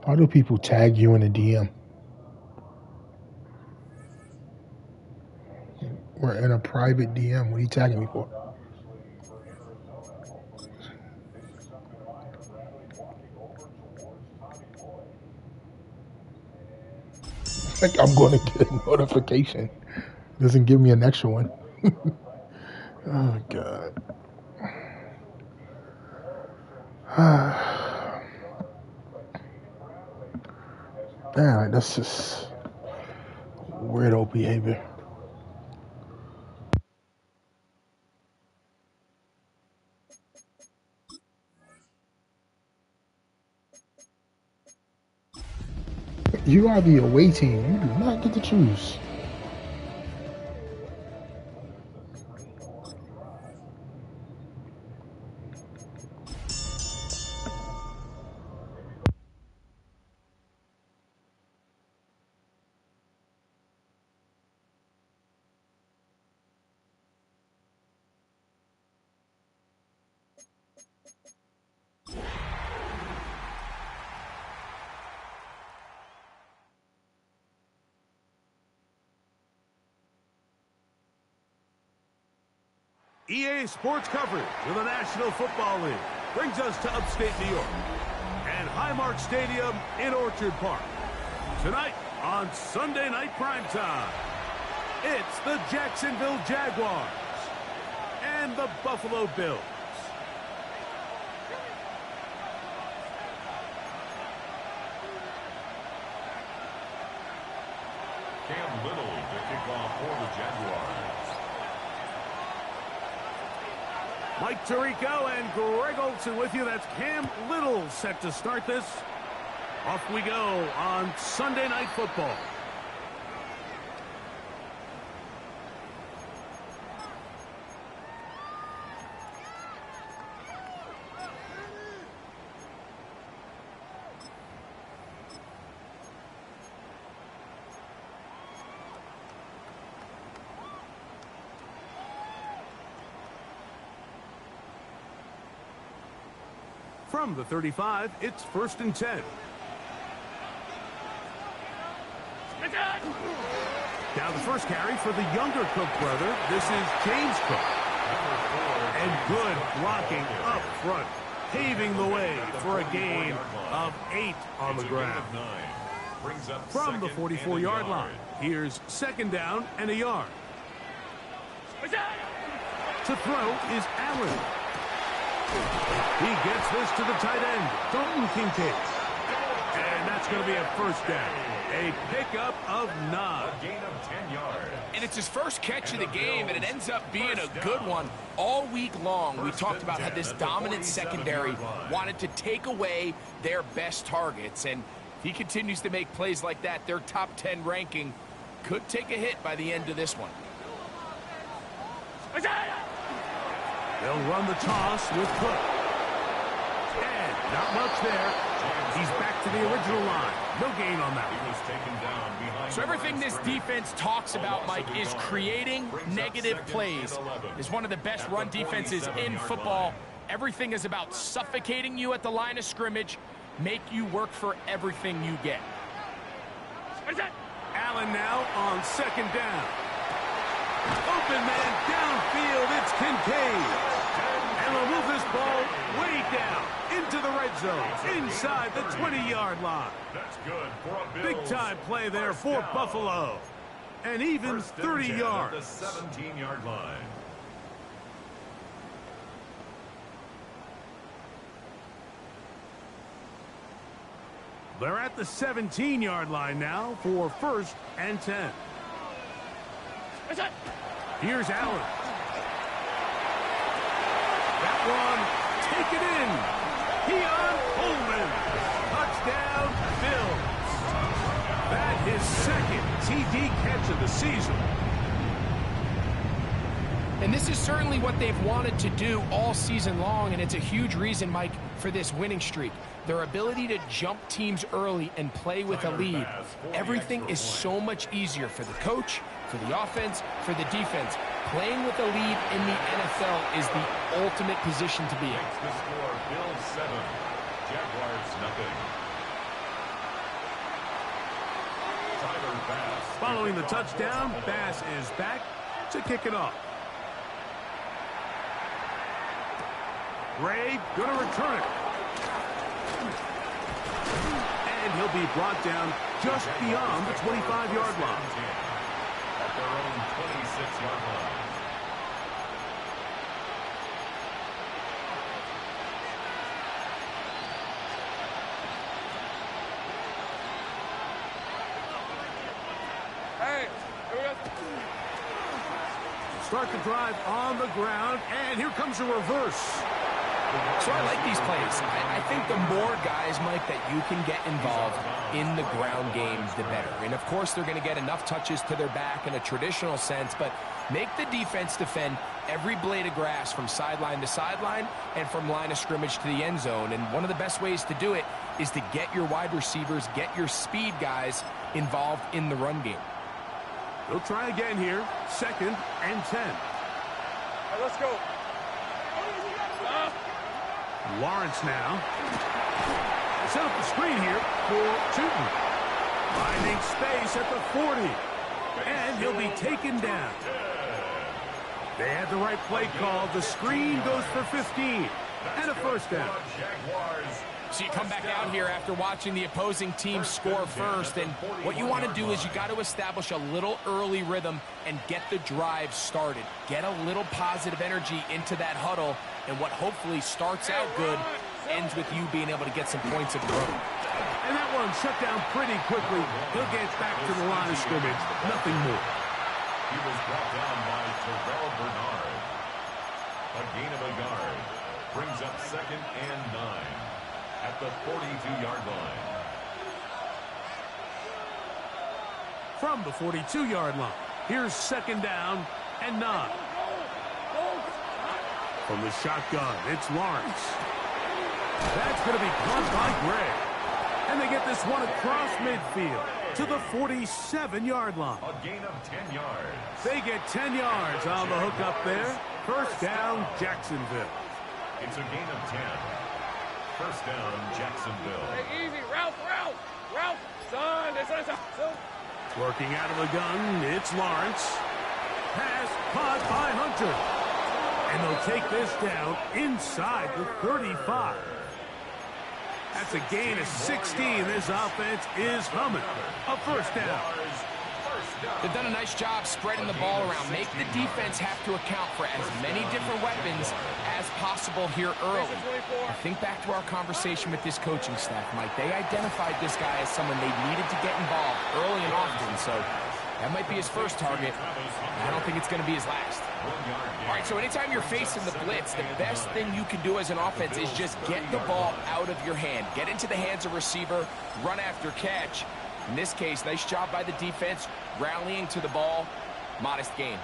Why do people tag you in a DM? We're in a private DM. What are you tagging me for? Like I'm going to get a notification. Doesn't give me an extra one. Oh, God. Man, that's just weirdo behavior. You are the away team. You do not get to choose. EA Sports coverage of the National Football League brings us to upstate New York and Highmark Stadium in Orchard Park. Tonight on Sunday Night Primetime, it's the Jacksonville Jaguars and the Buffalo Bills. Cam Little to kick off for the Jaguars. Mike Tirico and Greg Olsen with you. That's Cam Little set to start this. Off we go on Sunday Night Football. From the 35, it's 1st and 10. Now the first carry for the younger Cook brother. This is James Cook. And good blocking up front, paving the way for a gain of 8 on the ground. From the 44-yard line, here's 2nd down and a yard. To throw is Allen. He gets this to the tight end, Dalton Kincaid. And that's going to be a 1st down. A pickup of 9. A gain of 10 yards. And it's his first catch of the game, and it ends up being a good one. All week long, we talked about how this dominant secondary wanted to take away their best targets. And if he continues to make plays like that, their top 10 ranking could take a hit by the end of this one. They'll run the toss with Cook. And not much there. He's back to the original line. No gain on that. He was taken down behind. So everything this defense talks about, Mike, is creating negative plays. Is one of the best run defenses in football. Everything is about suffocating you at the line of scrimmage, make you work for everything you get. Allen now on 2nd down. Open man downfield, it's Kincaid. And they'll move this ball way down into the red zone, inside the 20-yard line. That's good for a Bills. Big-time play there for Buffalo. And even 30 yards. The 17-yard line. They're at the 17-yard line now for 1st and 10. Here's Allen. That one, take it in. Keon Coleman. Touchdown, Bills. That is 2nd TD catch of the season. And this is certainly what they've wanted to do all season long, and it's a huge reason, Mike, for this winning streak. Their ability to jump teams early and play with a lead. Everything is so much easier for the coach, for the offense, for the defense. Playing with a lead in the NFL is the ultimate position to be in. The score, Bills 7, Jaguars nothing. Following the touchdown, Bass is back to kick it off. Gray going to return it. And he'll be brought down just beyond the 25-yard line. At their own 26-yard line. Start the drive on the ground, and here comes a reverse. So I like these plays. I think the more guys, Mike, that you can get involved in the ground game, the better. And, of course, they're going to get enough touches to their back in a traditional sense, but make the defense defend every blade of grass from sideline to sideline and from line of scrimmage to the end zone. And one of the best ways to do it is to get your wide receivers, get your speed guys involved in the run game. They'll try again here. 2nd and 10. Right, let's go. Lawrence now. Set up the screen here for Tootin. Finding space at the 40. And he'll be taken down. They had the right play call. The screen goes for 15. And a first down. So you come back out here after watching the opposing team score first, and what you want to do is you got to establish a little early rhythm and get the drive started. Get a little positive energy into that huddle, and what hopefully starts out good ends with you being able to get some points of the road. And that one shut down pretty quickly. He'll get back to the line of scrimmage. Nothing more. He was brought down by Terrell Bernard. A gain of a yard. Brings up 2nd and 9. At the 42-yard line. From the 42-yard line, here's 2nd down and 9. From the shotgun, it's Lawrence. That's going to be caught by Gray. And they get this one across midfield to the 47-yard line. A gain of 10 yards. They get 10 yards on the hook up there. First down, Jacksonville. It's a gain of 10. First down, Jacksonville. Hey, easy. Route. Son. Working out of the gun, it's Lawrence. Pass caught by Hunter. And they'll take this down inside the 35. That's a gain of 16. This offense is humming. A first down. They've done a nice job spreading the ball around. Make the defense have to account for as many different weapons as possible here early. I think back to our conversation with this coaching staff, Mike. They identified this guy as someone they needed to get involved early and often, so that might be his first target. I don't think it's going to be his last. All right, so anytime you're facing the blitz, the best thing you can do as an offense is just get the ball out of your hand. Get into the hands of receiver, run after catch. In this case, nice job by the defense, rallying to the ball. Modest gain.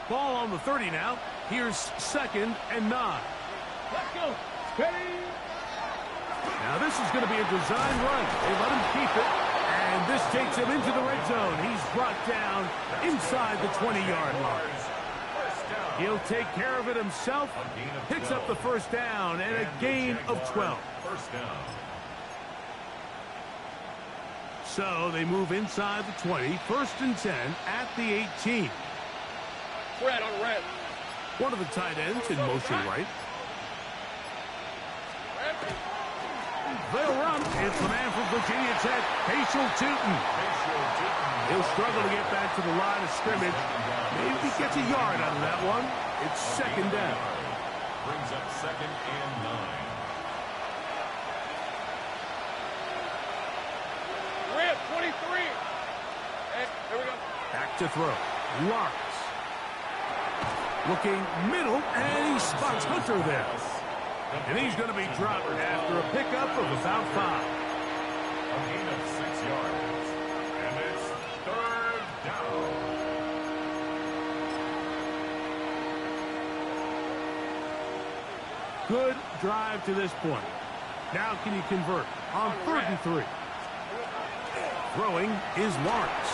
Ball on the 30 now. Here's 2nd and 9. Let's go. Steady. Now this is going to be a design run. They let him keep it. And this takes him into the red zone. He's brought down inside the 20-yard line. He'll take care of it himself. Picks up the first down and a gain of 12. First down. So they move inside the 20. 1st and 10 at the 18. Red on red. One of the tight ends in motion right. They'll run. It's the man from Virginia Tech, Tootin. He'll struggle to get back to the line of scrimmage. Maybe he gets a yard out of that one. It's 2nd down. Brings up 2nd and 9. Red 23. Hey, there we go. Back to throw. Lawrence. Looking middle, and he spots Hunter there. And he's going to be dropped after a pickup of about 5. A gain of 6 yards. And it's 3rd down. Good drive to this point. Now can you convert on 3rd and 3? Throwing is Lawrence.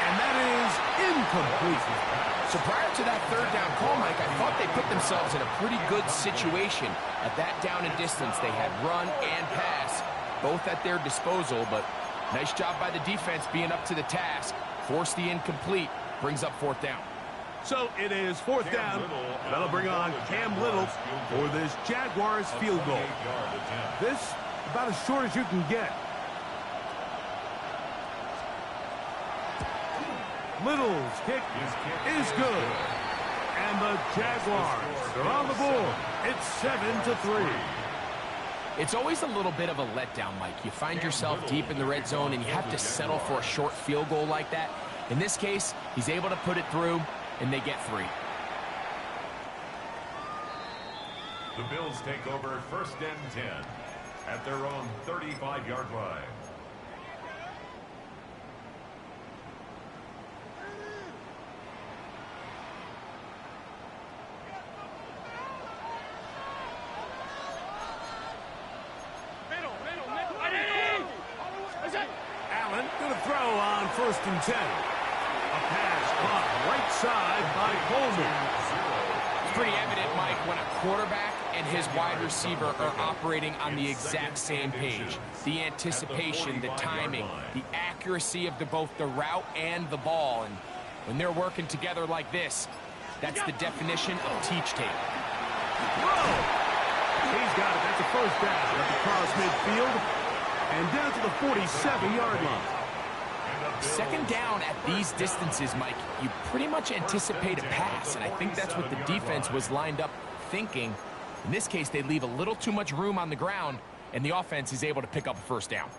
And that is incomplete. So prior to that 3rd down call, Mike, I thought they put themselves in a pretty good situation. At that down and distance, they had run and pass, both at their disposal, but Nice job by the defense being up to the task. Force the incomplete. Brings up 4th down. So it is 4th down. That'll bring on Cam Little for this Jaguars field goal. This about as short as you can get. Little's kick is good. And the Jaguars are on the board. It's 7-3. It's always a little bit of a letdown, Mike. You find yourself deep in the red zone and you have to settle for a short field goal like that. In this case, he's able to put it through, and they get 3. The Bills take over 1st and 10 at their own 35-yard line. Allen going to throw on 1st and 10. A pass caught right side by Coleman. It's pretty evident, Mike, when a quarterback and his wide receiver are operating on the exact same page. The anticipation, the timing, the accuracy of both the route and the ball. And when they're working together like this, that's the definition of teach tape. Whoa! He's got it. That's a 1st down across midfield and down to the 47-yard line. 2nd down at these distances, Mike, you pretty much anticipate a pass, and I think that's what the defense was lined up thinking. In this case, they leave a little too much room on the ground, and the offense is able to pick up a 1st down.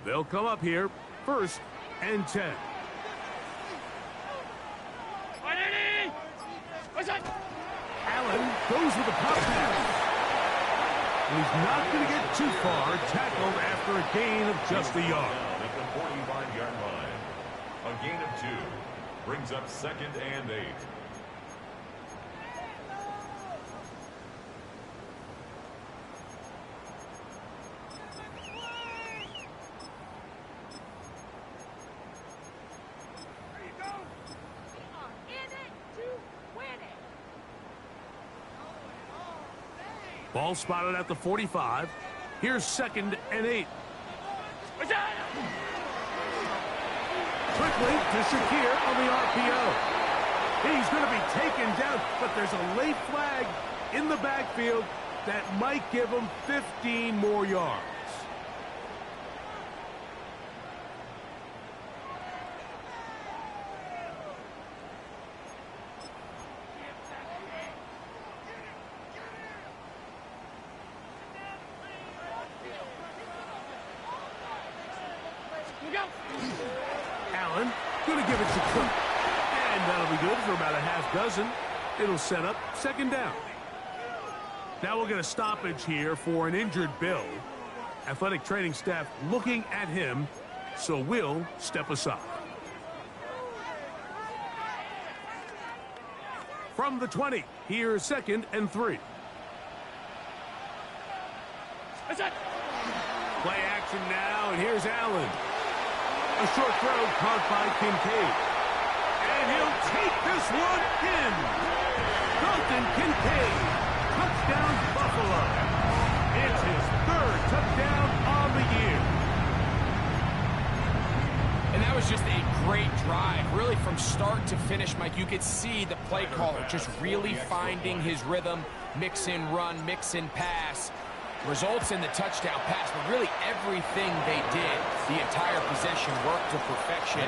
They'll come up here 1st and 10. Allen goes with the pop pass. He's not going to get too far. Tackled after a gain of just a yard. At the 45-yard line. A gain of 2 brings up 2nd and 8. Ball spotted at the 45. Here's 2nd and 8. Quickly to Shakir on the RPO. He's going to be taken down, but there's a late flag in the backfield that might give him 15 more yards. Allen going to give it to Cook. And that'll be good for about a half dozen. It'll set up 2nd down. Now we'll get a stoppage here for an injured Bill. Athletic training staff looking at him, so we'll step aside. From the 20, here's 2nd and 3. Play action now, and here's Allen. A short throw caught by Kincaid. And he'll take this one in. Dalton Kincaid. Touchdown, Buffalo. It's his 3rd touchdown on the year. And that was just a great drive. Really, from start to finish, Mike, you could see the play caller just really finding his rhythm. Mix in run, mix in pass. Results in the touchdown pass, but really everything they did, the entire possession worked to perfection.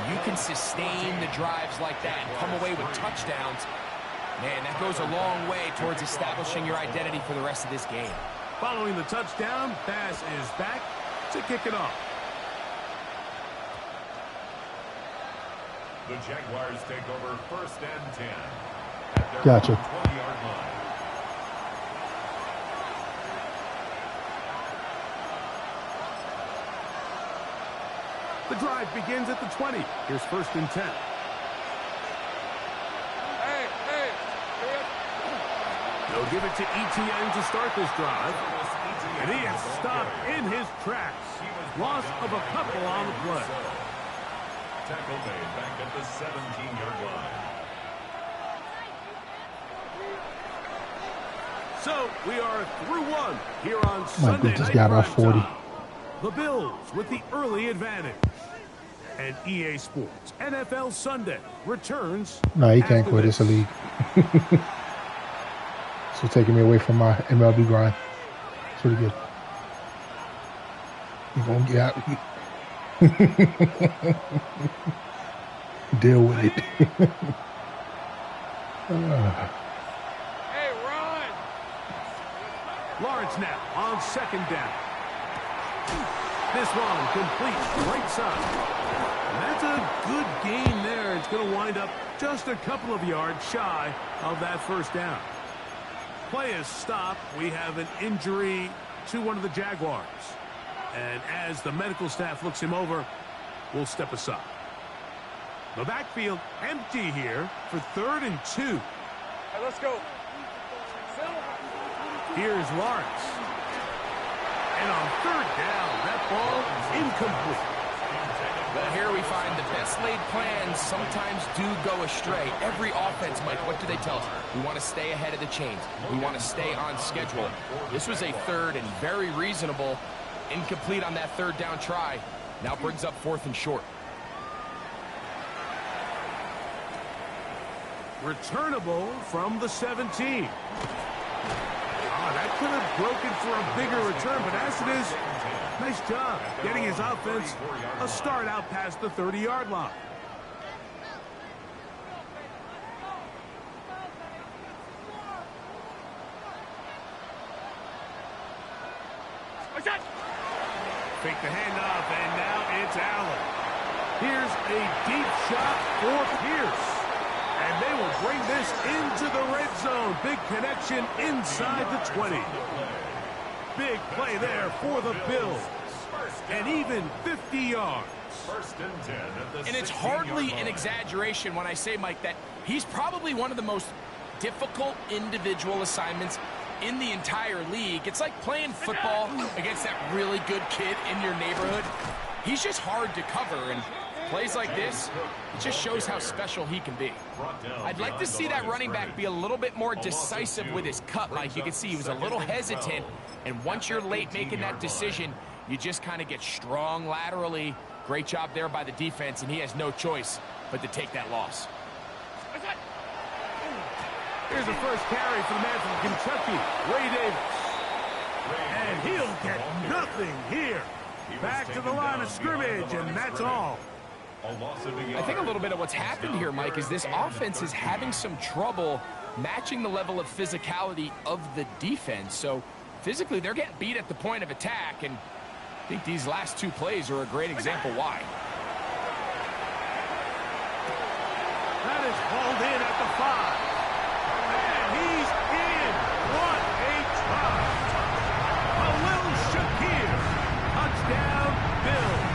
You can sustain the drives like that and come away with touchdowns. Man, that goes a long way towards establishing your identity for the rest of this game. Following the touchdown, pass is back to kick it off. The Jaguars take over 1st and 10 at their Gotcha. 20-yard line. The drive begins at the 20. Here's 1st and 10. They'll give it to ETN to start this drive. And he is stopped in his tracks. Loss of a couple on the play. Tackle made back at the 17-yard line. So we are through one here on Sunday just Night got off 40. Primetime. The Bills with the early advantage. And EA Sports NFL Sunday returns. No, he can't quit. It's a league. So taking me away from my MLB grind. It's pretty good. You're going to get out. Deal with it. Hey, Ron! Lawrence now on 2nd down. This one complete right side. And that's a good gain there. It's going to wind up just a couple of yards shy of that 1st down. Play is stopped. We have an injury to one of the Jaguars. And as the medical staff looks him over, we'll step aside. The backfield empty here for 3rd and 2. Hey, let's go. Here's Lawrence. And on 3rd down, that ball is incomplete. Well, here we find the best laid plans sometimes do go astray. Every offense, Mike, what do they tell us? We want to stay ahead of the chains. We want to stay on schedule. This was a 3rd and very reasonable. Incomplete on that 3rd down try. Now brings up 4th and short. Returnable from the 17. That could have broken for a bigger return, but as it is, nice job getting his offense a start out past the 30-yard line. Fake the handoff, and now it's Allen. Here's a deep shot for Pierce. And they will bring this into the red zone. Big connection inside the 20. Big play there for the Bills. And even 50 yards. 1st and 10 at the And it's 16-yard hardly an line. exaggeration when I say, Mike, that he's probably one of the most difficult individual assignments in the entire league. It's like playing football against that really good kid in your neighborhood. He's just hard to cover, and plays like this, it just shows how special he can be. I'd like to see that running back be a little bit more decisive with his cut, Mike. You can see he was a little hesitant, and once you're late making that decision, you just kind of get strong laterally. Great job there by the defense, and he has no choice but to take that loss. Here's the first carry for the man from Kentucky, Ray Davis. And he'll get nothing here. Back to the line of scrimmage, and that's all. I think a little bit of what's happened here, Mike, is this offense is having some trouble matching the level of physicality of the defense. So physically, they're getting beat at the point of attack, and I think these last 2 plays are a great example why. That is hauled in at the 5. And he's in. What a try. A little Shakir. Touchdown, Bills.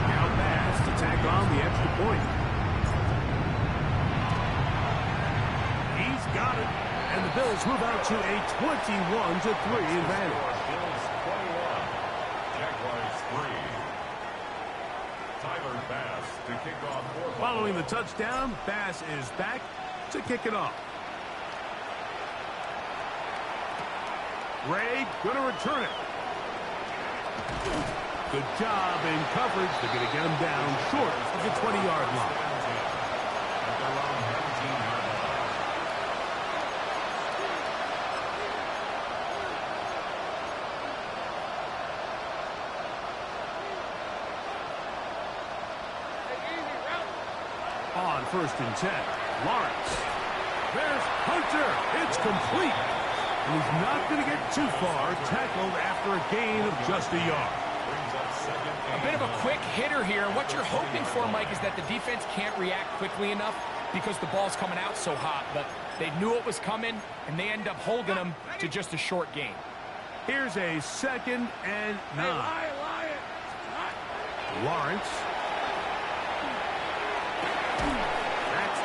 Now pass to tack on the extra point. He's got it. And the Bills move out to a 21-3 advantage. Bills 21. Jaguars 3. Tyler Bass to kick off. Following the touchdown, Bass is back to kick it off. Ray going to return it. Good job in coverage. They're going to get him down short of the 20-yard line. At their own 19-yard line. On 1st and 10, Lawrence. There's Hunter. It's complete. And he's not going to get too far, tackled after a gain of just a yard. A bit of a quick hitter here. What you're hoping for, Mike, is that the defense can't react quickly enough because the ball's coming out so hot. But they knew it was coming, and they end up holding them to just a short gain. Here's a 2nd and 9. Lawrence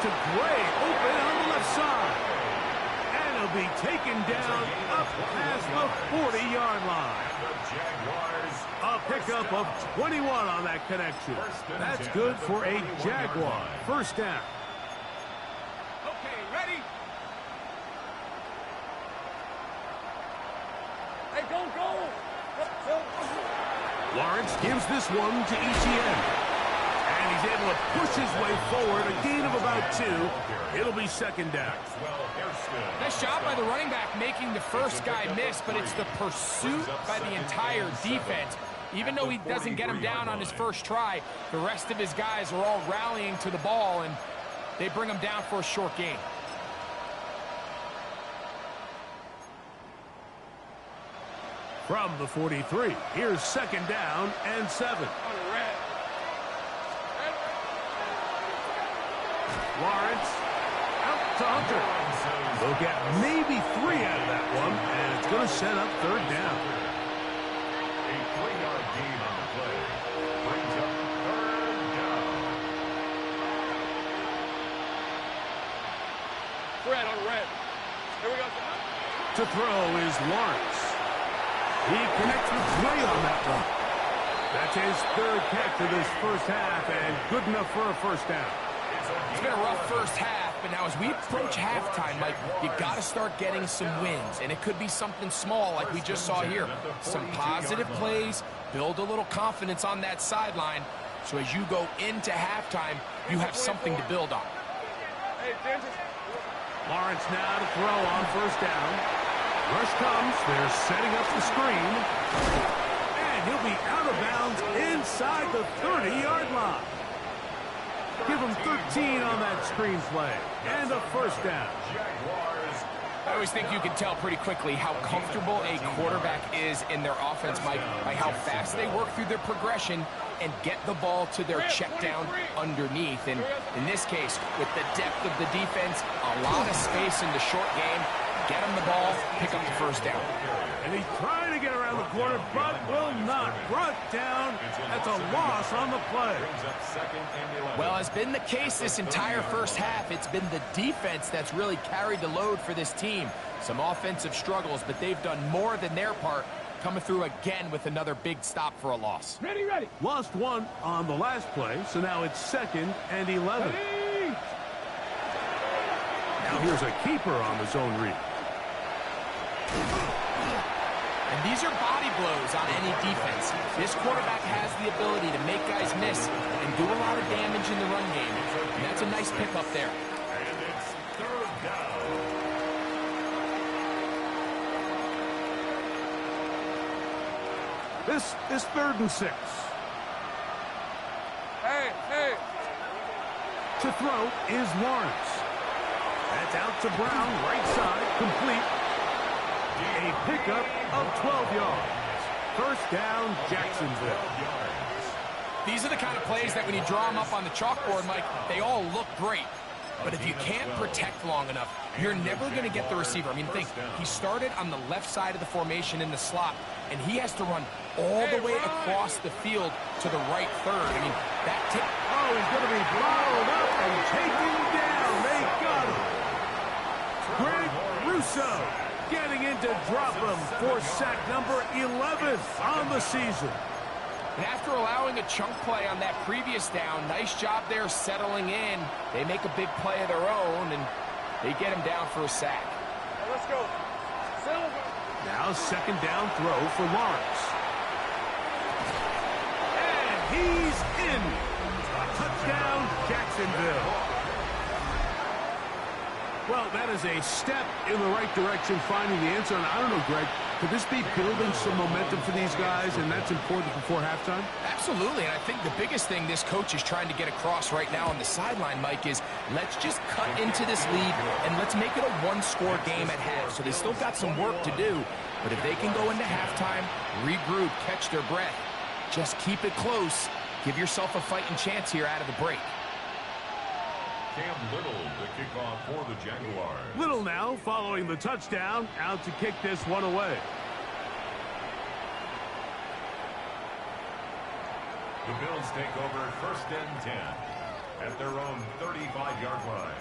to Gray, open on the left side. And he'll be taken down up past the 40-yard line. A pickup of 21 on that connection. That's good for a Jaguar first down. Okay, ready? Hey, go! Lawrence gives this one to Etienne. And he's able to push his way forward, a gain of about 2. It'll be second down. Nice job by the running back making the first guy miss, but it's the pursuit by the entire defense. Even though he doesn't get him down on his first try, the rest of his guys are all rallying to the ball, and they bring him down for a short gain. From the 43, here's second down and 7. Lawrence out to Hunter. They'll get maybe 3 out of that one, and it's going to set up third down. A 3-yard gain on the play brings up third down. Red on red. Here we go. To throw is Lawrence. He connects with Gray on that one. That's his third catch of this first half, and good enough for a first down. It's been a rough first half, but now as we approach halftime, Mike, you got to start getting some wins, and it could be something small like we just saw here. Some positive plays, build a little confidence on that sideline, so as you go into halftime, you have something to build on. Lawrence now to throw on first down. Rush comes. They're setting up the screen. And he'll be out of bounds inside the 30-yard line. Give him 13 on that screen play. And a first down. I always think you can tell pretty quickly how comfortable a quarterback is in their offense, Mike, by how fast they work through their progression and get the ball to their check down underneath. And in this case, with the depth of the defense, a lot of space in the short game, get him the ball, pick up the first down. And he's trying to get around the corner, but will not. Brought down. That's a loss on the play. Well, as been the case this entire first half, it's been the defense that's really carried the load for this team. Some offensive struggles, but they've done more than their part, coming through again with another big stop for a loss. Ready. Lost one on the last play, so now it's 2nd and 11. Now here's a keeper on the zone read. And these are body blows on any defense. This quarterback has the ability to make guys miss and do a lot of damage in the run game. And that's a nice pickup there. And it's third down. This is 3rd and 6. Hey. To throw is Lawrence. That's out to Brown, right side, complete. A pickup of 12 yards. First down, Jacksonville. These are the kind of plays that when you draw them up on the chalkboard, Mike, they all look great. But if you can't protect long enough, you're never going to get the receiver. I mean, think, he started on the left side of the formation in the slot, and he has to run all the way across the field to the right third. I mean, that tip. Oh, he's going to be followed up and taken down. They got him. Greg Russo getting in to drop him for sack number 11 on the season. And after allowing a chunk play on that previous down, nice job there settling in. They make a big play of their own, and they get him down for a sack. Let's go. Silver. Now 2nd down throw for Lawrence. And he's in. Touchdown, Jacksonville. Well, that is a step in the right direction, finding the end zone. I don't know, Greg, could this be building some momentum for these guys, and that's important before halftime? Absolutely, and I think the biggest thing this coach is trying to get across right now on the sideline, Mike, is let's just cut into this lead, and let's make it a one-score game at half. So they still got some work to do, but if they can go into halftime, regroup, catch their breath, just keep it close, give yourself a fighting chance here out of the break. Cam Little to kick off for the Jaguars. Little now following the touchdown, out to kick this one away. The Bills take over 1st and 10 at their own 30-yard 35-yard line.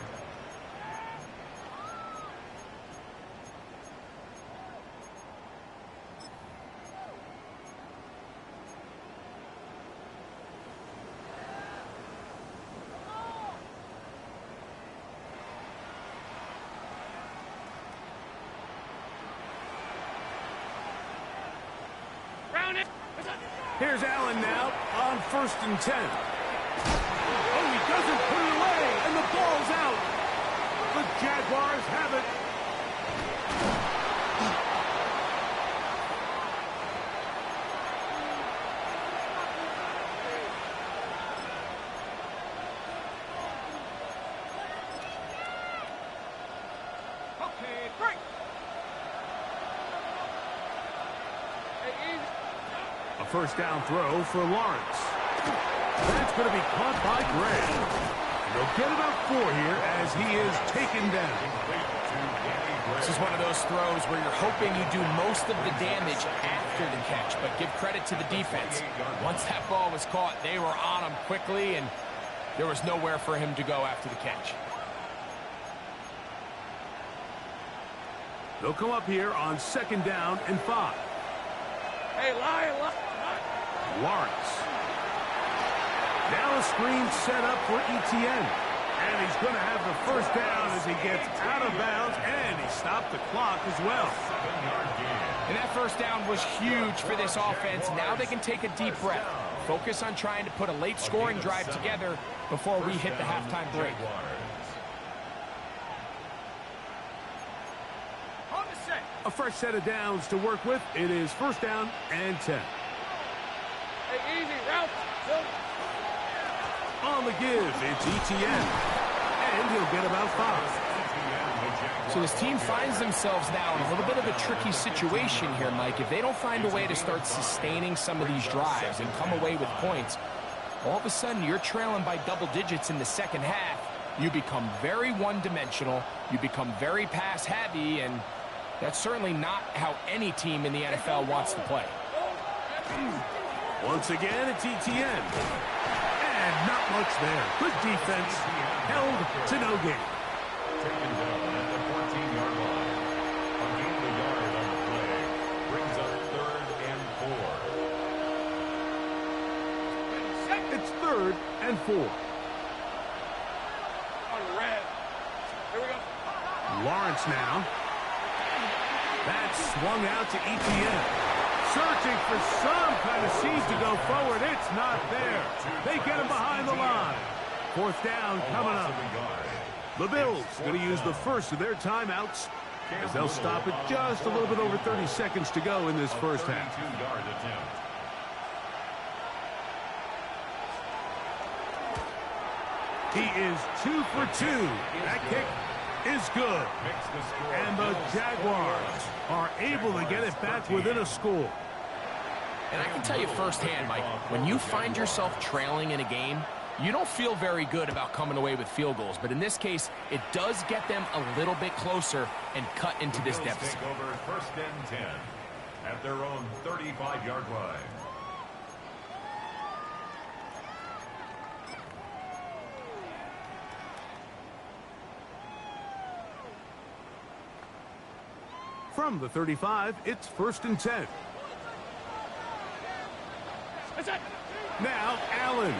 Here's Allen now on 1st and 10. Oh, he doesn't put it away, and the ball's out. The Jaguars have it. Okay, break. Hey, easy. A first down throw for Lawrence. That's going to be caught by Gray. They'll get about 4 here as he is taken down. This is one of those throws where you're hoping you do most of the damage after the catch, but give credit to the defense. Once that ball was caught, they were on him quickly, and there was nowhere for him to go after the catch. They'll come up here on 2nd down and 5. Hey, lie. Lawrence. Now a screen set up for Etienne. And he's going to have the first down as he gets out of bounds, and he stopped the clock as well. And that first down was huge for this offense. Now they can take a deep breath. Focus on trying to put a late scoring drive together before we hit the halftime break. A fresh set of downs to work with. It is 1st down and 10. Hey, easy, route. On the give, it's Etienne. And he'll get about 5. So this team finds themselves now in a little bit of a tricky situation here, Mike. If they don't find a way to start sustaining some of these drives and come away with points, all of a sudden you're trailing by double digits in the second half. You become very one-dimensional. You become very pass-heavy, and that's certainly not how any team in the NFL wants to play. Once again, it's Etienne. And not much there. Good defense. Held to no gain. Taken down at the 14-yard line. A gain of a yard on the play. Brings up 3rd and 4. It's 3rd and 4. On red. Here we go. Lawrence now. That's swung out to Etienne. Searching for some kind of seed to go forward. It's not there. They get him behind the line. 4th down coming up. The Bills going to use the first of their timeouts as they'll stop it just a little bit over 30 seconds to go in this first half. He is 2 for 2. That kick is good. And the Jaguars are able to get it back within a score. And I can tell you firsthand, Mike, when you find yourself trailing in a game, you don't feel very good about coming away with field goals. But in this case, it does get them a little bit closer and cut into this deficit. Take over 1st and 10 at their own 35-yard line. From the 35, it's 1st and 10. Now Allen.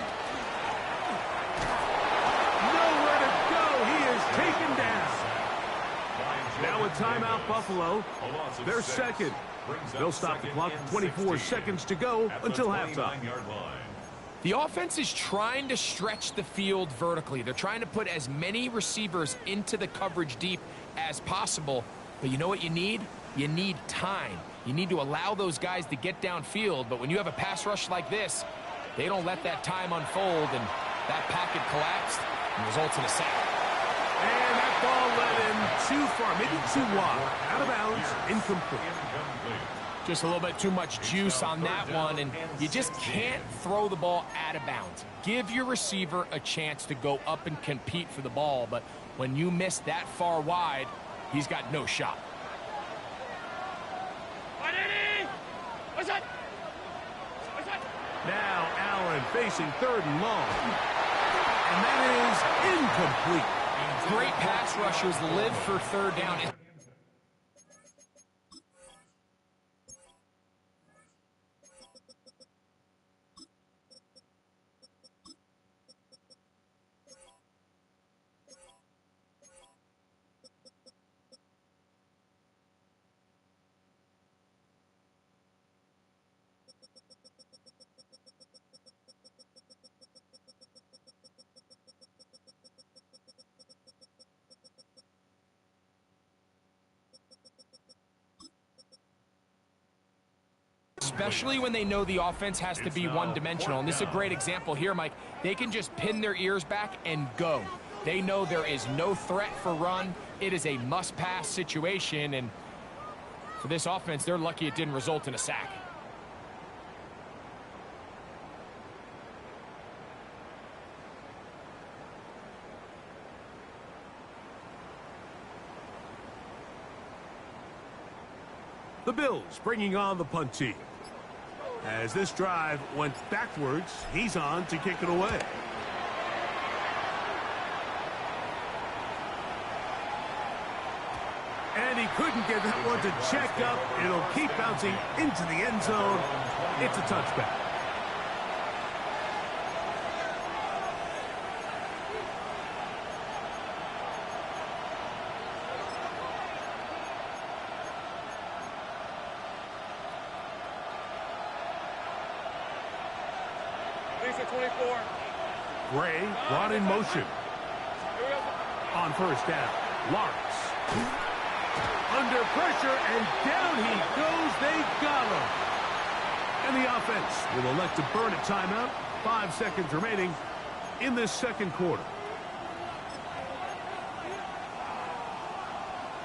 Nowhere to go. He is taken down. Now a timeout, Buffalo. They're 2nd. They'll stop the clock with 24 seconds to go until halftime. The offense is trying to stretch the field vertically. They're trying to put as many receivers into the coverage deep as possible. But you know what you need? You need time. You need to allow those guys to get downfield. But when you have a pass rush like this, they don't let that time unfold, and that pocket collapsed and results in a sack. And that ball led him too far, maybe too wide. Out of bounds, incomplete. Just a little bit too much juice on that one, and you just can't throw the ball out of bounds. Give your receiver a chance to go up and compete for the ball, but when you miss that far wide, he's got no shot. Now Allen facing 3rd and long. And that is incomplete. Great pass rushers live for third down. Especially when they know the offense has to be one-dimensional. And this is a great example here, Mike. They can just pin their ears back and go. They know there is no threat for run. It is a must-pass situation. And for this offense, they're lucky it didn't result in a sack. The Bills bringing on the punt team. As this drive went backwards, he's on to kick it away. And he couldn't get that one to check up. It'll keep bouncing into the end zone. It's a touchback. Gray brought in motion. On first down, Lawrence. Under pressure, and down he goes. They got him. And the offense will elect to burn a timeout. 5 seconds remaining in this second quarter.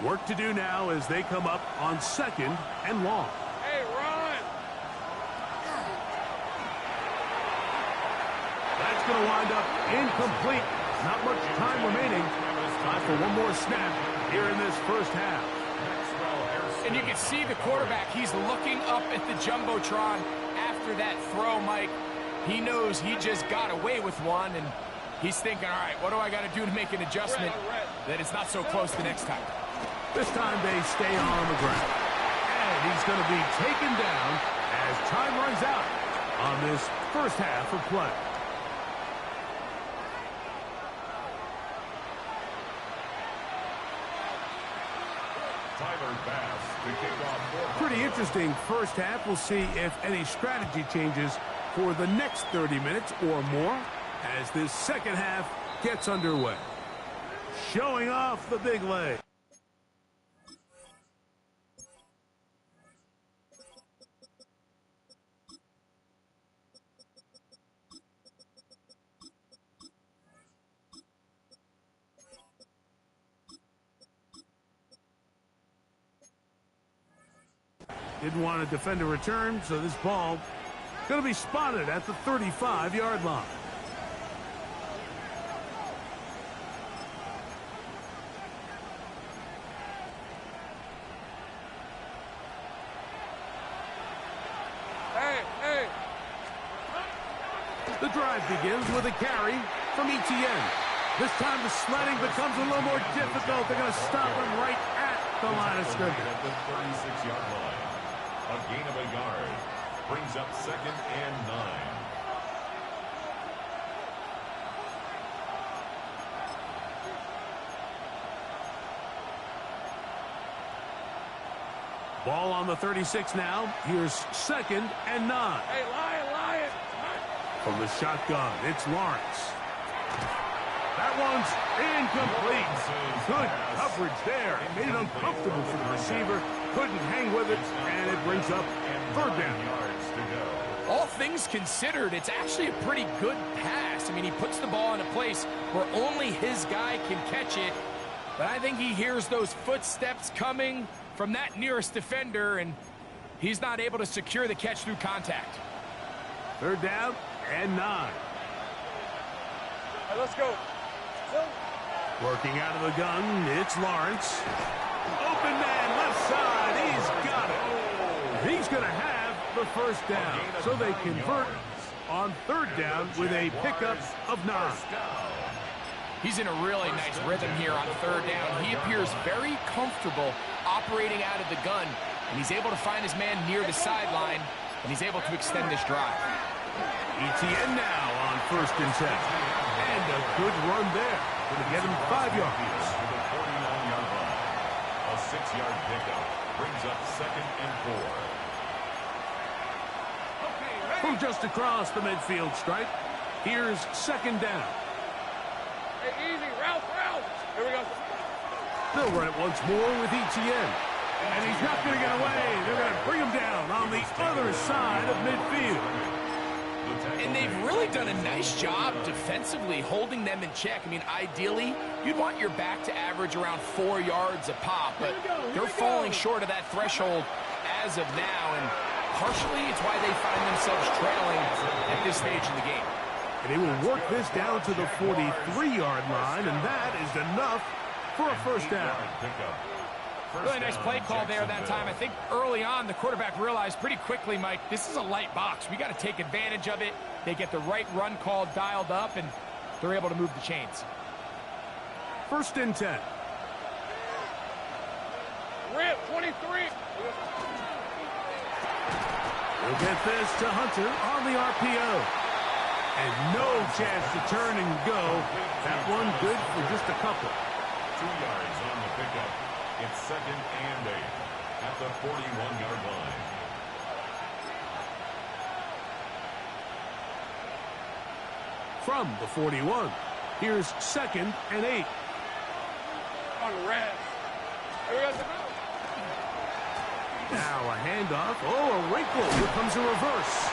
Work to do now as they come up on second and long. Hey, run! That's going to wind up incomplete. Not much time remaining. Time for one more snap here in this first half. And you can see the quarterback. He's looking up at the Jumbotron after that throw, Mike. He knows he just got away with one, and he's thinking, all right, what do I got to do to make an adjustment that it's not so close the next time? This time they stay on the ground. And he's going to be taken down as time runs out on this first half of play. Pretty interesting first half. We'll see if any strategy changes for the next 30 minutes or more as this second half gets underway. Showing off the big leg. Didn't want to defend a return, so this ball going to be spotted at the 35-yard line. Hey! The drive begins with a carry from ETN. This time the sledding becomes a little more difficult. They're going to stop him right at the line of scrimmage. At the 36-yard line. A gain of a yard brings up second and 9. Ball on the 36 now. Here's second and 9. Hey, Lion! From the shotgun, it's Lawrence. That one's incomplete. Good coverage there. It made it uncomfortable for the receiver. Couldn't hang with it, and it brings up third down. All things considered, it's actually a pretty good pass. I mean, he puts the ball in a place where only his guy can catch it. But I think he hears those footsteps coming from that nearest defender, and he's not able to secure the catch through contact. Third down and 9. Hey, let's go. Working out of the gun, it's Lawrence. Open man, left side, he's got it. He's going to have the first down. So they convert on third down with a pickup of 9. He's in a really nice rhythm here on third down. He appears very comfortable operating out of the gun, and he's able to find his man near the sideline, and he's able to extend this drive. ETN now on 1st and 10. And a good run there. Going to get him 5 yards. To the 49-yard line. A 6-yard pickup brings up 2nd and 4. From just across the midfield stripe, here's 2nd down. Hey, easy, route. Here we go. They'll run it once more with ETN. And he's not going to get away. They're going to bring him down on the other side of midfield. And they've really done a nice job defensively holding them in check. I mean, ideally, you'd want your back to average around 4 yards a pop, but they're falling short of that threshold as of now, and partially it's why they find themselves trailing at this stage in the game. And they will work this down to the 43-yard line, and that is enough for a 1st down. Really nice play call there that time. I think early on, the quarterback realized pretty quickly, Mike, this is a light box. We got to take advantage of it. They get the right run call dialed up, and they're able to move the chains. 1st and 10. Rip, 23. We'll get this to Hunter on the RPO. And no chance to turn and go. That one good for just a couple. 2 yards on the pickup. It's 2nd and 8 at the 41-yard line. From the 41, here's 2nd and 8. On red. Here we go. Now a handoff. Oh, a wrinkle. Here comes a reverse.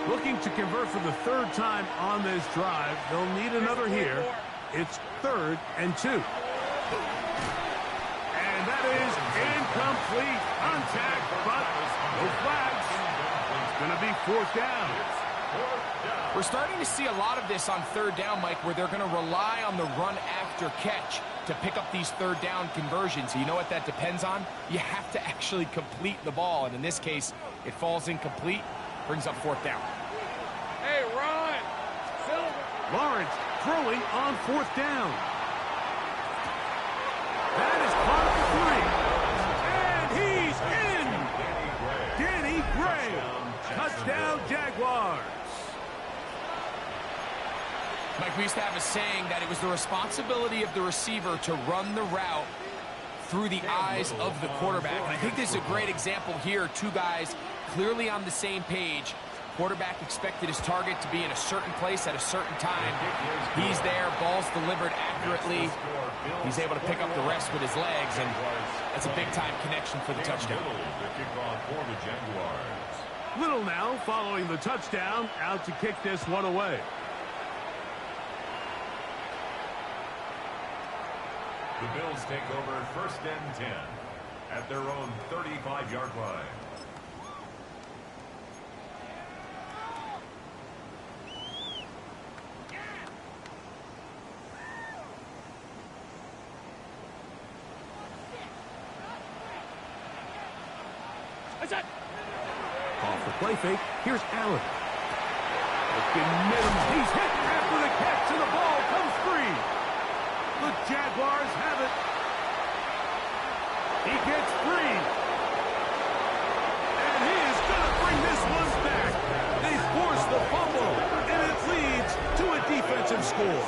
Looking to convert for the 3rd time on this drive. They'll need another here. It's 3rd and 2. And that is incomplete. Contact, but no flags. It's going to be 4th down. We're starting to see a lot of this on 3rd down, Mike, where they're going to rely on the run after catch to pick up these 3rd down conversions. You know what that depends on? You have to actually complete the ball, and in this case, it falls incomplete, brings up 4th down. Hey, Ron. Silver. Lawrence throwing on 4th down. That is caught for 3. And he's in. Danny Gray. Touchdown, Jaguars. Mike, we used to have a saying that it was the responsibility of the receiver to run the route through the eyes of the quarterback. And I think this is a great example here. 2 guys clearly on the same page. Quarterback expected his target to be in a certain place at a certain time. He's there, ball's delivered accurately. He's able to pick up the rest with his legs, and that's a big-time connection for the touchdown. Little now following the touchdown, out to kick this one away. The Bills take over 1st and 10 at their own 35-yard line. Off the play fake, here's Allen. Looking middle, he's hit after the catch, and the ball comes free. The Jaguars have it. He gets free. And he is going to bring this one back. They force the fumble, and it leads to a defensive score.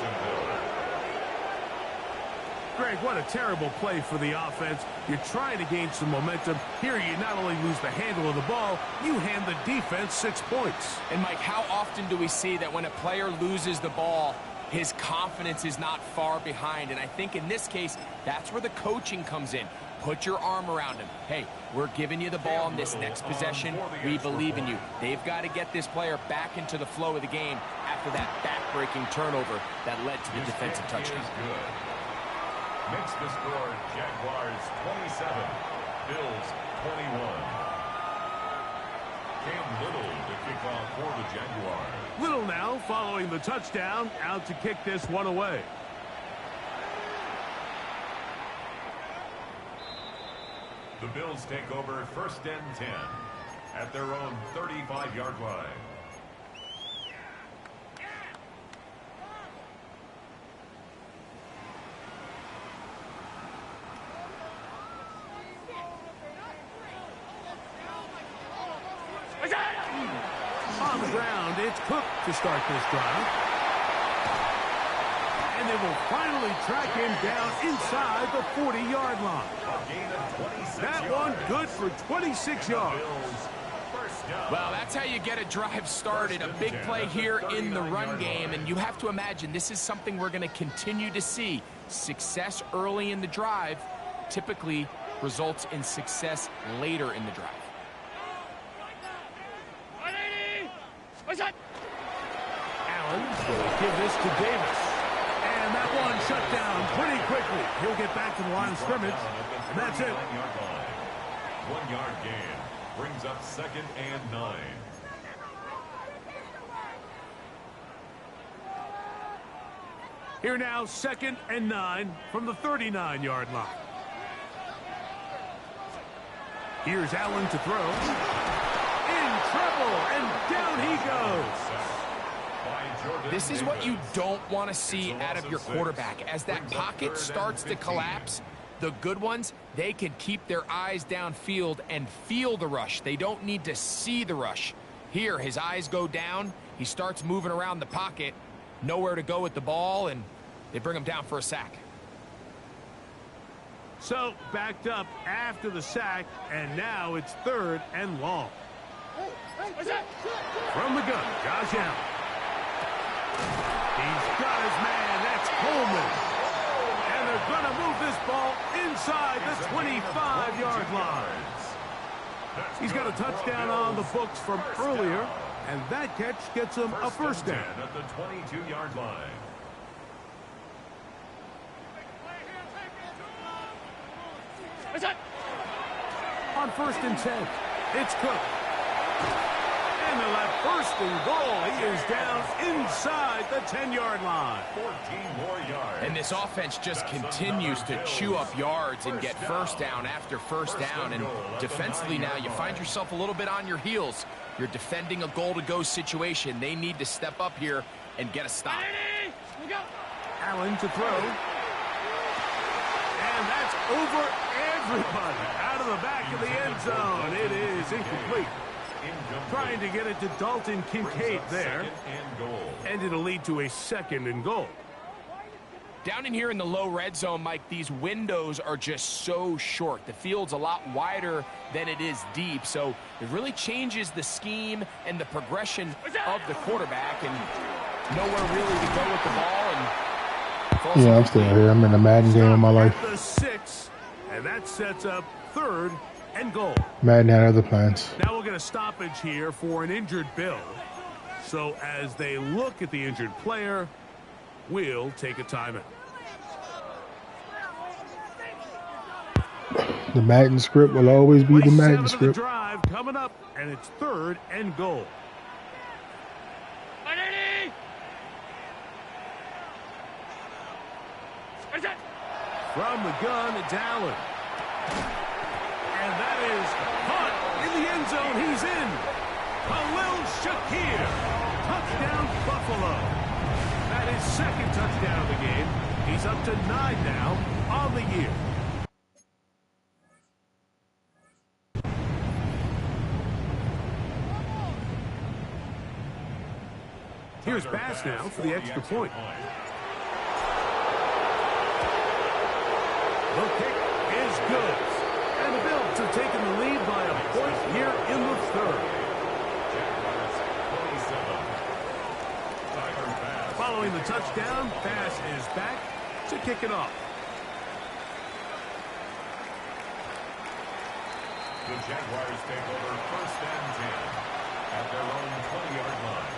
Greg, what a terrible play for the offense. You're trying to gain some momentum. Here you not only lose the handle of the ball, you hand the defense 6 points. And Mike, how often do we see that when a player loses the ball, his confidence is not far behind? And I think in this case, that's where the coaching comes in. Put your arm around him. Hey, we're giving you the ball in this next possession. We believe in you. They've got to get this player back into the flow of the game after that back-breaking turnover that led to the defensive touchdown. Makes the score Jaguars 27, Bills 21. Cam Little to kick off for the Jaguars. Little now following the touchdown, out to kick this one away. The Bills take over 1st and 10 at their own 35-yard line. On the ground, it's Cook to start this drive. And they will finally track him down inside the 40-yard line. That one good for 26 yards. Well, that's how you get a drive started. A big play here in the run game. And you have to imagine this is something we're going to continue to see. Success early in the drive typically results in success later in the drive. Allen will give this to Davis. And that one shut down pretty quickly. He'll get back to the line of scrimmage. And that's it. 1-yard gain brings up 2nd and 9. Here now, 2nd and 9 from the 39-yard line. Here's Allen to throw. In trouble, and down he goes. This is what you don't want to see out of your quarterback. As that pocket starts to collapse, the good ones, they can keep their eyes downfield and feel the rush. They don't need to see the rush. Here, his eyes go down. He starts moving around the pocket. Nowhere to go with the ball, and they bring him down for a sack. So, backed up after the sack, and now it's 3rd and long. From the gun, Josh Allen. He's got his man. That's Coleman. And they're going to move this ball inside the 25-yard line. He's got a touchdown on the books from earlier, and that catch gets him a first down. At the 22-yard line. On 1st and 10, it's Cook. And they'll have 1st and goal. He is down inside the 10-yard line. 14 more yards. And this offense just continues to chew up yards and get first down after first down. And defensively now, you find yourself a little bit on your heels. You're defending a goal-to-go situation. They need to step up here and get a stop. Allen to throw. And that's over everybody. Out of the back of the end zone. It is incomplete. Trying to get it to Dalton Kincaid there. And it'll lead to a 2nd and goal. Down in here in the low red zone, Mike, these windows are just so short. The field's a lot wider than it is deep, so it really changes the scheme and the progression of the quarterback, and nowhere really to go with the ball. And yeah, I'm still here. I'm in a Madden game of my life. The 6, and that sets up 3rd and goal. Madden had other plans. Now we'll get a stoppage here for an injured Bill. So as they look at the injured player, we'll take a timeout. The Madden script will always be the Madden script. The drive coming up, and it's 3rd and goal. From the gun, it's Allen. And that is caught in the end zone. He's in. Khalil Shakir. Touchdown, Buffalo. That is 2nd touchdown of the game. He's up to 9 now on the year. Here's Bass now for the extra point. The kick is good. And the Bills have taken the lead by a point here in the 3rd. Following the touchdown, Bass is back to kick it off. The Jaguars take over 1st and 10 at their own 20-yard line.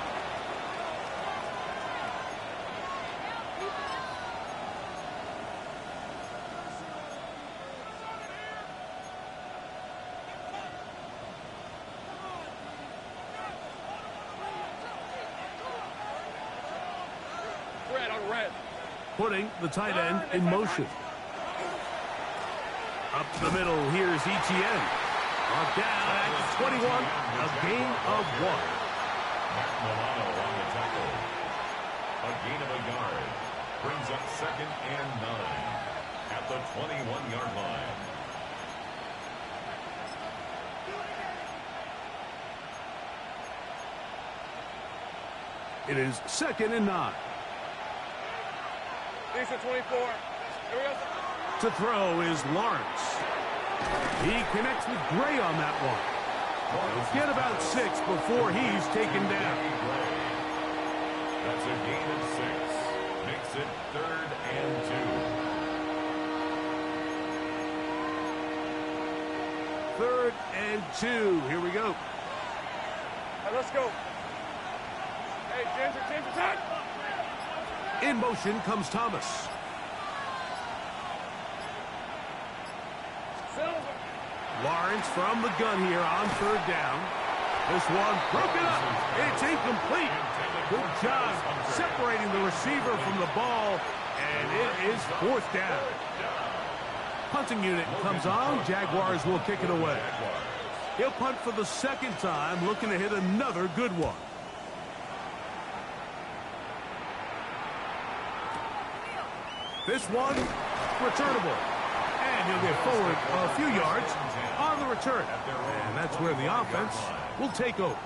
Red. Putting the tight end in motion. Up the middle, here's Etienne. Down at the 21, a gain of 1. Milano on the tackle. A gain of a yard. Brings up 2nd and 9 at the 21-yard line. It is 2nd and 9. Decent 24. Here we go. To throw is Lawrence. He connects with Gray on that one. He'll get about 6 before he's taken down. That's a gain of 6. Makes it 3rd and 2. 3rd and 2. Here we go. All right, let's go. Hey, Ginger, time. In motion comes Thomas. Lawrence from the gun here on 3rd down. This one broken up. It's incomplete. Good job separating the receiver from the ball, and it is 4th down. Punting unit comes on. Jaguars will kick it away. He'll punt for the 2nd time, looking to hit another good one. This one, returnable. And he'll get forward a few yards on the return. And that's where the offense will take over.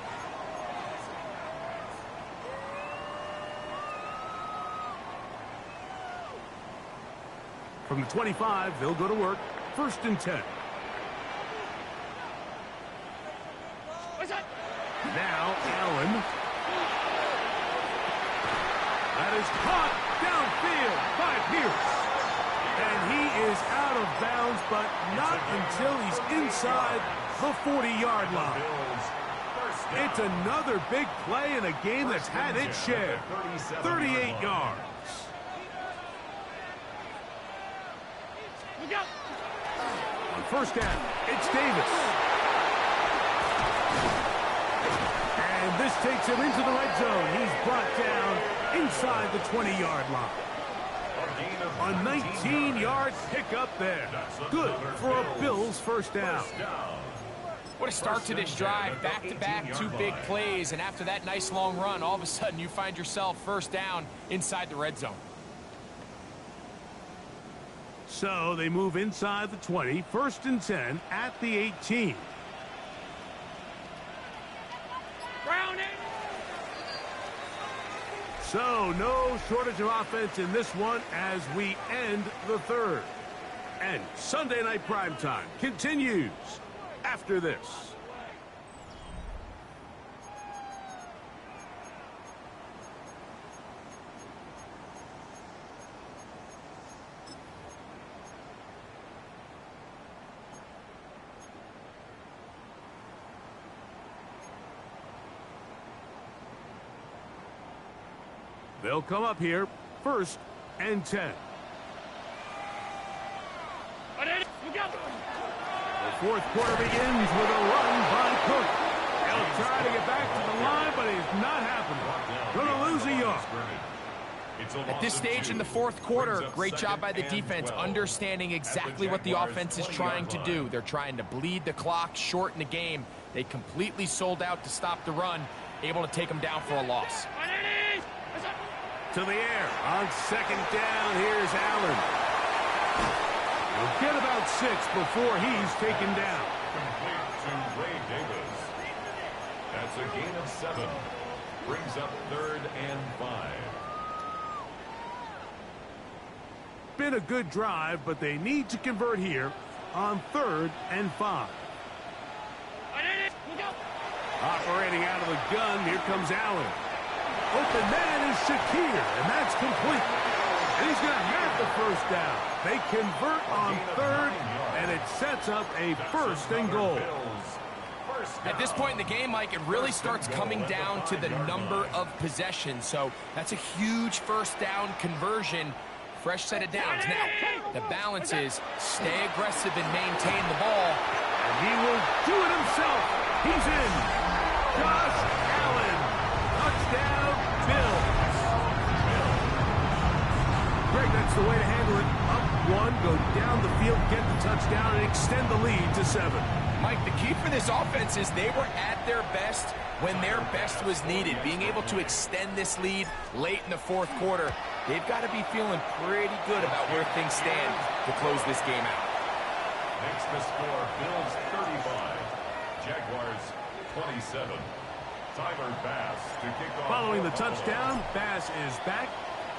From the 25, they'll go to work. 1st and 10. Now, Allen. That is caught downfield by Pierce. And he is out of bounds, but not until he's inside the 40-yard line. It's another big play in a game that's had its share. 38 yards. On 1st down, it's Davis. And this takes him into the red zone. He's brought down inside the 20-yard line. A 19-yard pickup there. Good for a Bills 1st down. What a start to this drive. Back-to-back, 2 big plays. And after that nice long run, all of a sudden you find yourself 1st down inside the red zone. So they move inside the 20. 1st and 10 at the 18. So, no shortage of offense in this one as we end the 3rd. And Sunday Night Primetime continues after this. They'll come up here, 1st and 10. The 4th quarter begins with a run by Cook. He'll try to get back to the line, but it's not happening. Going to lose a yard. At this stage in the 4th quarter, great job by the defense, understanding exactly what the offense is trying to do. They're trying to bleed the clock, shorten the game. They completely sold out to stop the run, able to take them down for a loss. To the air on 2nd down. Here's Allen. He'll get about 6 before he's taken down. Complete to Ray Davis. That's a gain of 7. Brings up 3rd and 5. Been a good drive, but they need to convert here on 3rd and 5. Operating out of the gun, here comes Allen. Open man is Shakir, and that's complete. And he's going to have the 1st down. They convert on 3rd, and it sets up a 1st and goal. At this point in the game, Mike, it really starts coming down to the number of possessions. So that's a huge 1st down conversion. Fresh set of downs. Now, the balance is stay aggressive and maintain the ball. And he will do it himself. He's in. Josh Allen. Touchdown, Bills. Greg, that's the way to handle it. Up one, go down the field, get the touchdown, and extend the lead to 7. Mike, the key for this offense is they were at their best when their best was needed. Being able to extend this lead late in the fourth quarter, they've got to be feeling pretty good about where things stand to close this game out. Makes the score Bills 35, Jaguars 27. Tyler Bass to kick off. Following the touchdown, Bass is back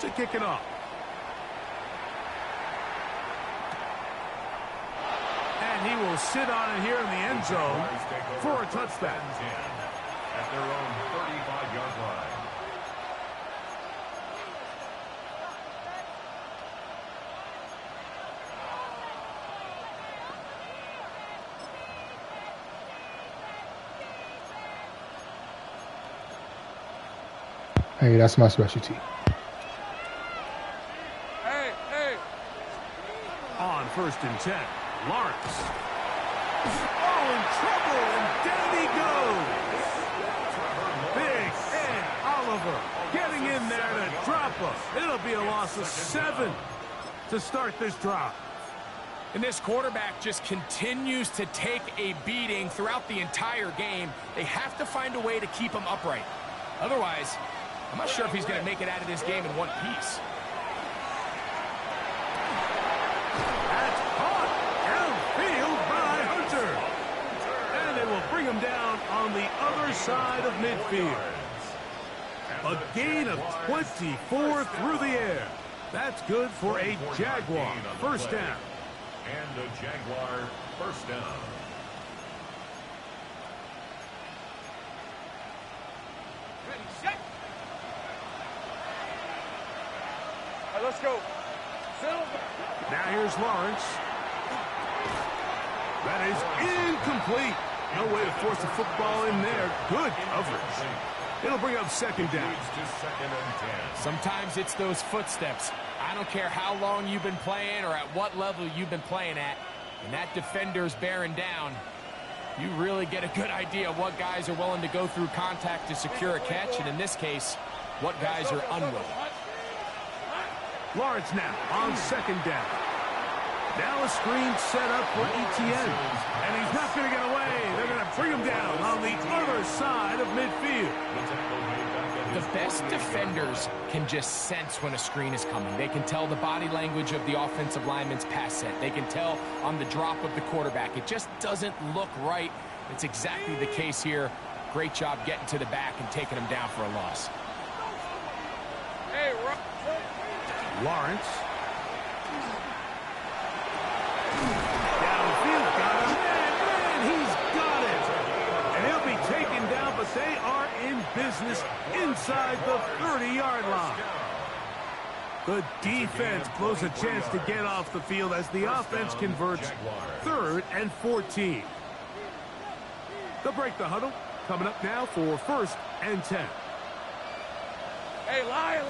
to kick it off. And he will sit on it here in the end zone for a touchdown. At their own 35-yard line. Hey, that's my specialty. Hey, hey. On 1st and 10, Lawrence. Oh, in trouble, and down he goes. Big Ed Oliver getting in there to drop him. It'll be a loss of 7 to start this drive. And this quarterback just continues to take a beating throughout the entire game. They have to find a way to keep him upright. Otherwise, I'm not sure if he's going to make it out of this game in one piece. That's caught downfield by Hunter. And they will bring him down on the other side of midfield. A gain of 24 through the air. That's good for a Jaguar first down. And a Jaguar first down. Ready, set. All right, let's go. Settle. Now here's Lawrence. That is incomplete. No way to force the football in there. Good coverage. It'll bring up 2nd down. Sometimes it's those footsteps. I don't care how long you've been playing or at what level you've been playing at. When that defender's bearing down, you really get a good idea of what guys are willing to go through contact to secure a catch, and in this case, what guys are unwilling. Lawrence now on 2nd down. Now a screen set up for Etienne. And he's not going to get away. They're going to bring him down on the other side of midfield. The best defenders can just sense when a screen is coming. They can tell the body language of the offensive lineman's pass set. They can tell on the drop of the quarterback. It just doesn't look right. It's exactly the case here. Great job getting to the back and taking him down for a loss. Hey, Lawrence. Downfield, got him, and he's got it. And he'll be taken down, but they are in business inside the 30-yard line. The defense blows a chance to get off the field as the offense converts 3rd and 14. They'll break the huddle. Coming up now for 1st and 10. hey, Lyle.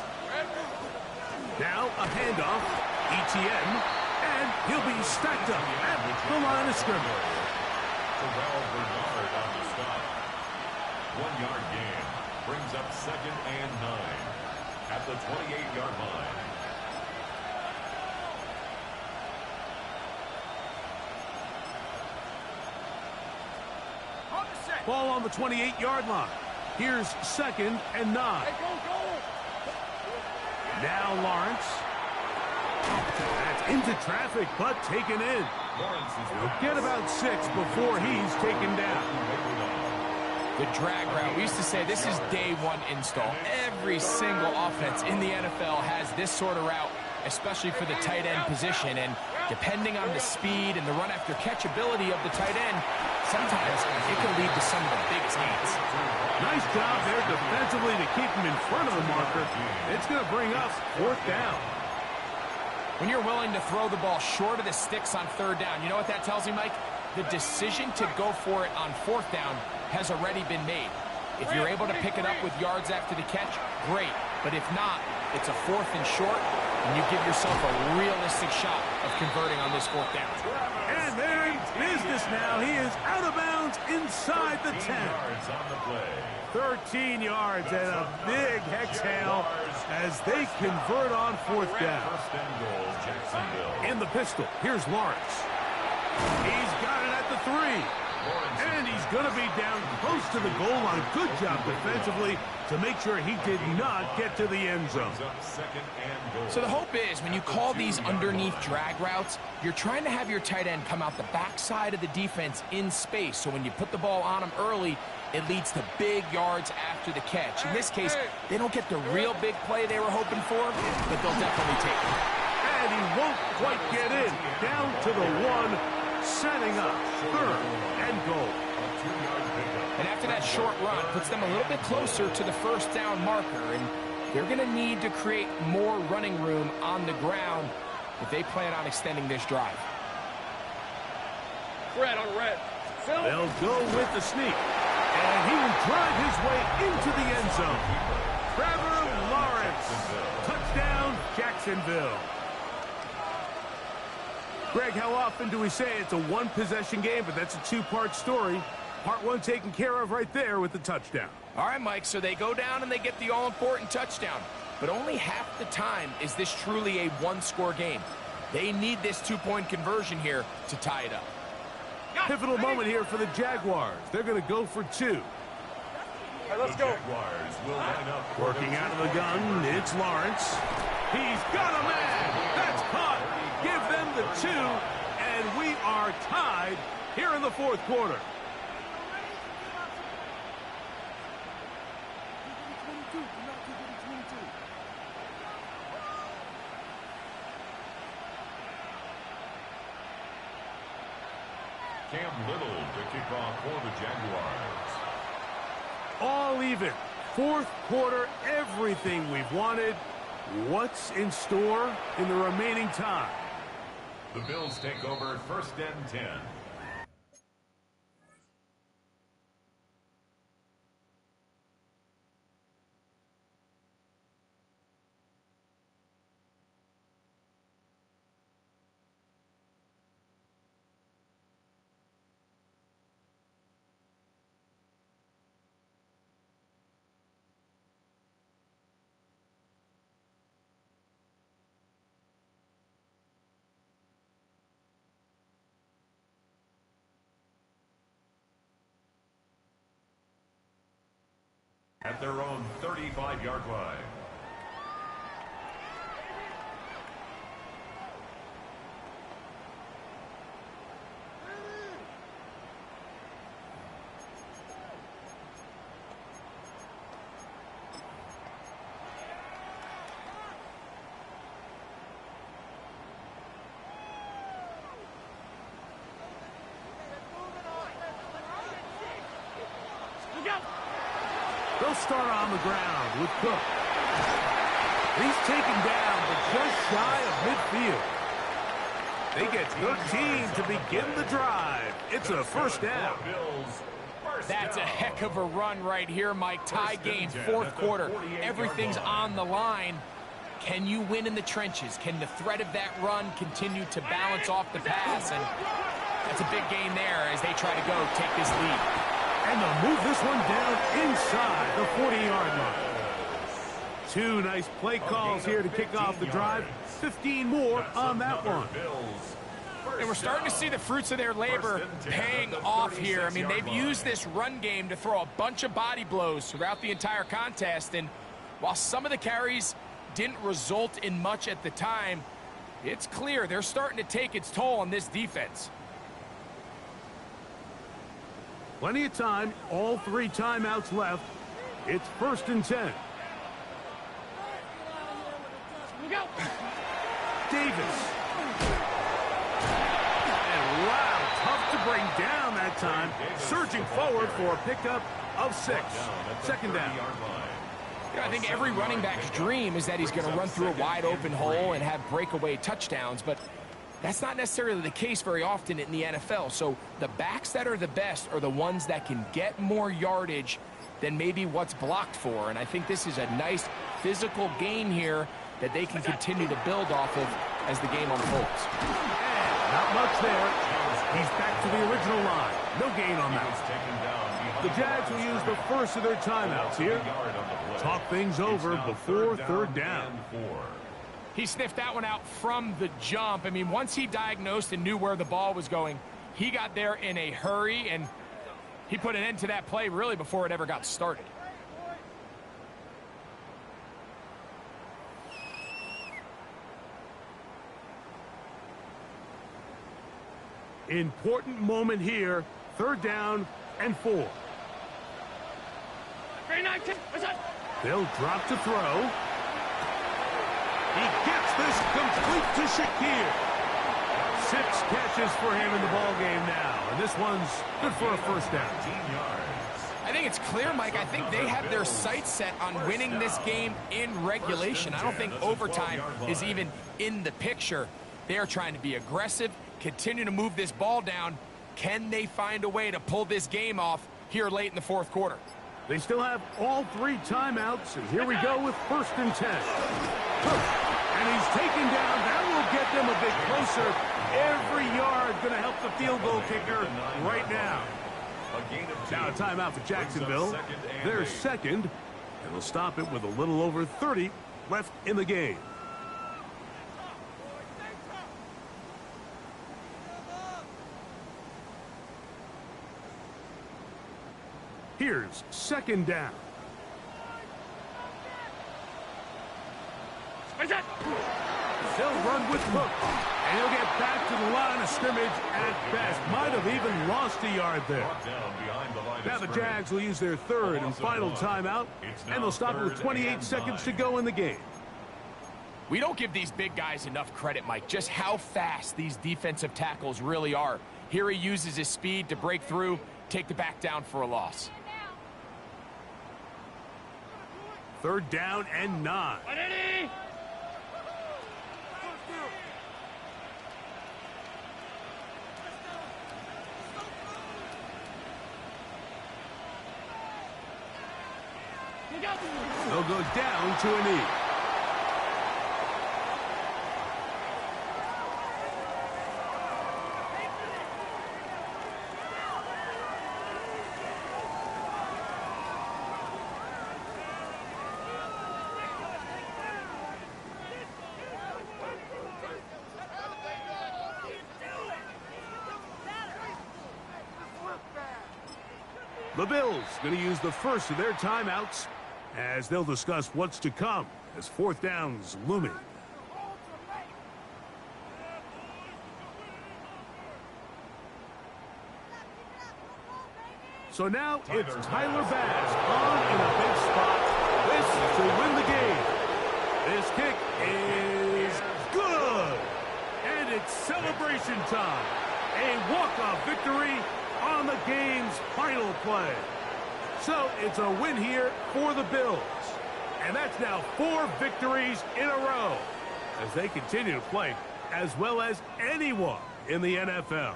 Now a handoff. Etienne. And he'll be stacked up at the line of scrimmage. Terrell Bernard on the stop. 1-yard gain. Brings up 2nd and 9. At the 28-yard line. Ball on the 28-yard line. Here's 2nd and 9. Hey, go. Now Lawrence. That's into traffic, but taken in. He'll get about 6 before he's taken down. The drag route. We used to say this is day one install. Every single offense in the NFL has this sort of route, especially for the tight end position. And depending on the speed and the run after catch ability of the tight end, sometimes it can lead to some of the biggest gains. Nice job there defensively to keep him in front of the marker. It's going to bring up 4th down. When you're willing to throw the ball short of the sticks on 3rd down, you know what that tells you, Mike? The decision to go for it on 4th down has already been made. If you're able to pick it up with yards after the catch, great. But if not, it's a 4th and short, and you give yourself a realistic shot of converting on this 4th down. And they're in business now. He is out of bounds inside the 10. 13 yards and a big exhale as they convert on fourth down. In the pistol, here's Lawrence. He's got it at the 3. And he's going to be down close to the goal line. Good job defensively to make sure he did not get to the end zone. So the hope is when you call these underneath drag routes, you're trying to have your tight end come out the backside of the defense in space. So when you put the ball on him early, it leads to big yards after the catch. In this case, they don't get the real big play they were hoping for, but they'll definitely take it. And he won't quite get in. Down to the 1, setting up 3rd and goal. And after that short run, puts them a little bit closer to the first down marker, and they're going to need to create more running room on the ground if they plan on extending this drive. Red on red. They'll go with the sneak, and he will drive his way into the end zone. Trevor Lawrence, touchdown, Jacksonville. Greg, how often do we say it's a one-possession game, but that's a two-part story? Part 1 taken care of right there with the touchdown. All right, Mike, so they go down and they get the all-important touchdown. But only half the time is this truly a one-score game. They need this two-point conversion here to tie it up. Pivotal moment here for the Jaguars. They're going to go for 2. All right, let's go. Jaguars will line up. Working out of the gun, it's Lawrence. He's got a man. That's caught. Give them the 2, and we are tied here in the 4th quarter. Cam Little to kick off for the Jaguars. All even. 4th quarter, everything we've wanted. What's in store in the remaining time? The Bills take over 1st and 10. At their own 35-yard line. They'll start on the ground with Cook. He's taken down, but just shy of midfield. They get 13 to begin the drive. It's a first down. That's a heck of a run right here, Mike. Tie game, 4th quarter. Everything's on the line. Can you win in the trenches? Can the threat of that run continue to balance off the pass? And that's a big gain there as they try to go take this lead. And they'll move this one down inside the 40-yard line. 2 nice play calls here to kick off the drive. 15 more on that one. And we're starting to see the fruits of their labor paying off here. I mean, they've used this run game to throw a bunch of body blows throughout the entire contest. And while some of the carries didn't result in much at the time, it's clear they're starting to take its toll on this defense. Plenty of time, all 3 timeouts left. It's 1st and 10. Go. Davis. And wow, tough to bring down that time. Surging forward for a pickup of 6. 2nd down. I think every running back's dream is that he's going to run through a wide open hole and have breakaway touchdowns, but that's not necessarily the case very often in the NFL. So the backs that are the best are the ones that can get more yardage than maybe what's blocked for. And I think this is a nice physical gain here that they can continue to build off of as the game unfolds. Not much there. He's back to the original line. No gain on that. The Jags will use the first of their timeouts here. Talk things over before third down. He sniffed that one out from the jump. I mean, once he diagnosed and knew where the ball was going, he got there in a hurry, and he put an end to that play really before it ever got started. Important moment here. Third down and 4. They'll drop to throw. He gets this complete to Shakir. 6 catches for him in the ball game now. And this one's good for a first down. I think it's clear, Mike. I think they have their sights set on winning this game in regulation. I don't think overtime is even in the picture. They are trying to be aggressive, continue to move this ball down. Can they find a way to pull this game off here late in the fourth quarter? They still have all 3 timeouts, and here we go with first and 10. And he's taken down. That will get them a bit closer. Every yard going to help the field goal kicker right now. Now a timeout for Jacksonville. They're second, and they'll stop it with a little over 30 left in the game. Here's second down. They'll run with Cook, and he'll get back to the line of scrimmage at best. Might have even lost a yard there. Now the Jags will use their third and final timeout, and they'll stop it with 28 seconds to go in the game. We don't give these big guys enough credit, Mike, just how fast these defensive tackles really are. Here he uses his speed to break through, take the back down for a loss. Third down and 9. They'll go down to a knee. The Bills going to use the first of their timeouts as they'll discuss what's to come as fourth down's looming. So now it's Tyler Bass on in a big spot. This to win the game. This kick is good. And it's celebration time. A walk-off victory on the game's final play. So it's a win here for the Bills. And that's now 4 victories in a row as they continue to play as well as anyone in the NFL.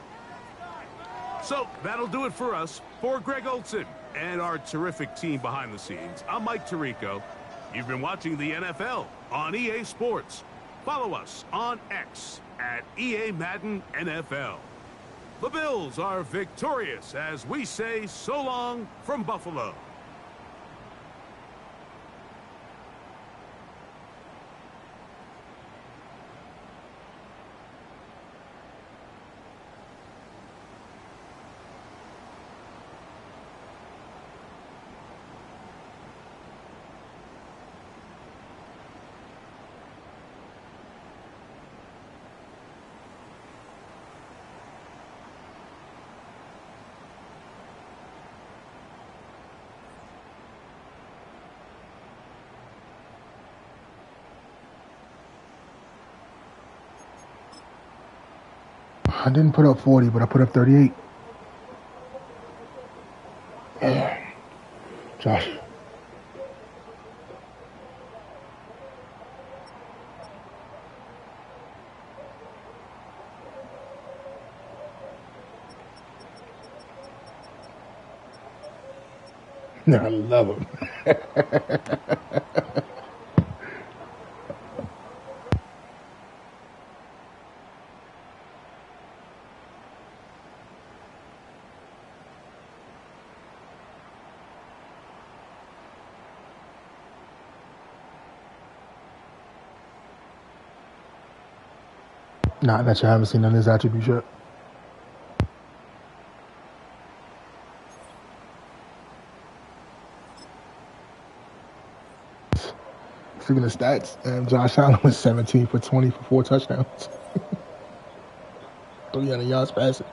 So that'll do it for us. For Greg Olson and our terrific team behind the scenes, I'm Mike Tirico. You've been watching the NFL on EA Sports. Follow us on X at EA Madden NFL. The Bills are victorious as we say so long from Buffalo. I didn't put up 40, but I put up 38. Yeah. Josh. I love him. Not that you haven't seen none of his attributes yet. Speaking of stats, Josh Allen was 17 for 20 for 4 touchdowns. 300 yards passing.